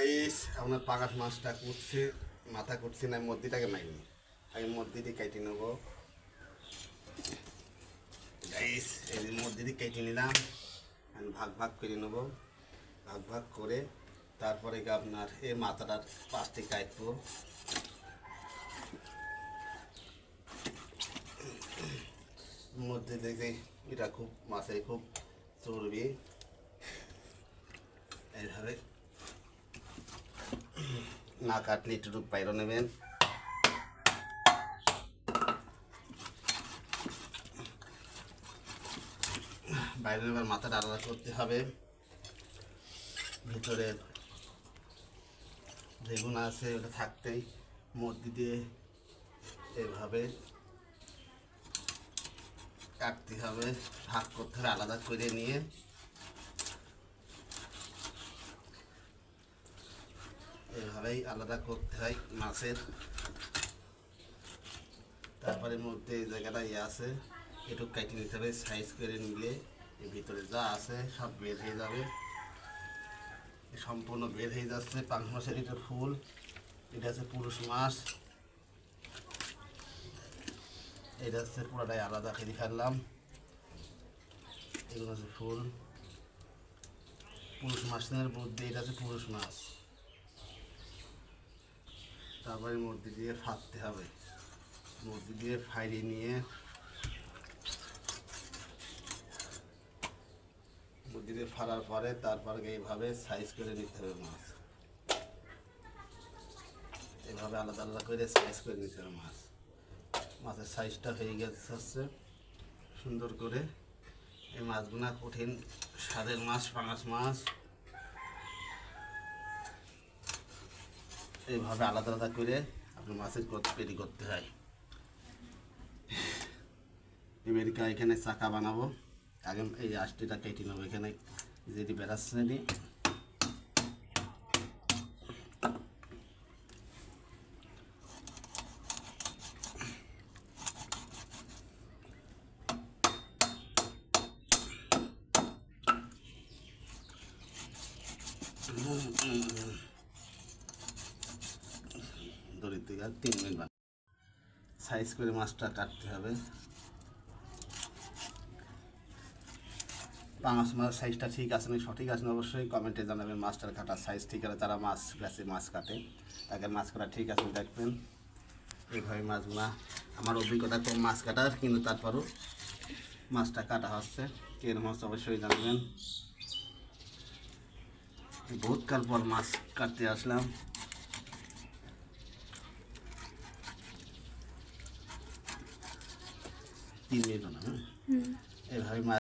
Guys আমরা পাঙাশ মাছটা কুটছি, মাথা কুটছি না, মধ্যিটাকে মাইনি, আগে মধ্যিটি কেটে নেব। গাইস এই মধ্যিটি কেটে নিলাম, আমি ভাগ ভাগ করে নেব। ভাগ ভাগ করে তারপরে আপনার এই মাথাটার পাশটি কাটবো। মধ্যে দেখে এটা খুব মাছে খুব চর্বি, এইভাবে না কাটলে একটু বাইরে নেবেন। বাইরে নেবার মাথাটা আলাদা করতে হবে। ভিতরে বেগুন আছে ওটা থাকতেই মধ্যে দিয়ে এভাবে কাটতে হবে, ভাগ করতে হবে আলাদা করে নিয়ে। এভাবেই আলাদা করতে হয় মাছের। তারপরে মধ্যে এই জায়গাটা আছে একটু কেটে নিতে হবে, সাইজ করে নিলে এর ভিতরে যা আছে সব বের হয়ে যাবে। সম্পূর্ণ বের হয়ে যাচ্ছে। পাঙাশ মাছের এটা ফুল, এটা হচ্ছে পুরুষ মাছ, এটা হচ্ছে পুরোটাই আলাদা করে ফেললাম। এগুলো হচ্ছে ফুল, পুরুষ মাছের মধ্যে এটা হচ্ছে পুরুষ মাছ। তারপরে মধ্যে দিয়ে ফাটতে হবে, মধ্যে দিয়ে ফাইড়ে নিয়ে মধ্যে দিয়ে ফাড়ার পরে তারপরে এইভাবে সাইজ করে নিতে হবে মাছ। এভাবে আলাদা আলাদা করে সাইজ করে নিতে হবে মাছ। মাছের সাইজটা হয়ে গেছে সুন্দর করে। এই মাছগুলা কঠিন স্বাদের মাছ, পাঙাশ মাছ। এইভাবে আলাদা আলাদা করে আপনার মাছের তৈরি করতে হয়। এবার এখানে চাকা বানাবো। আগে এই আষ্টিটা কেটে নেবো, এখানে যেটি বেড়াচ্ছে নি দড়ির দিকে 3 মিনিট সাইজ করে মাছটা কাটতে হবে। পাঙাশ মাছ সাইজটা ঠিক আছে না সঠিক আছে না অবশ্যই কমেন্টে জানাবেন। মাছটার কাটার সাইজ ঠিক আছে, যারা মাছ বেছে মাছ কাটে তাদের মাছ কাটা ঠিক আছে দেখবেন। এইভাবে মাছগুলা, আমার অভিজ্ঞতা কম মাছ কাটার, কিন্তু তারপরও মাছটা কাটা হচ্ছে। এর মাছ অবশ্যই জানবেন। বহুত কাল পর মাছ কাটতে আসলাম। তিন মিনিট না, এভাবে মাছ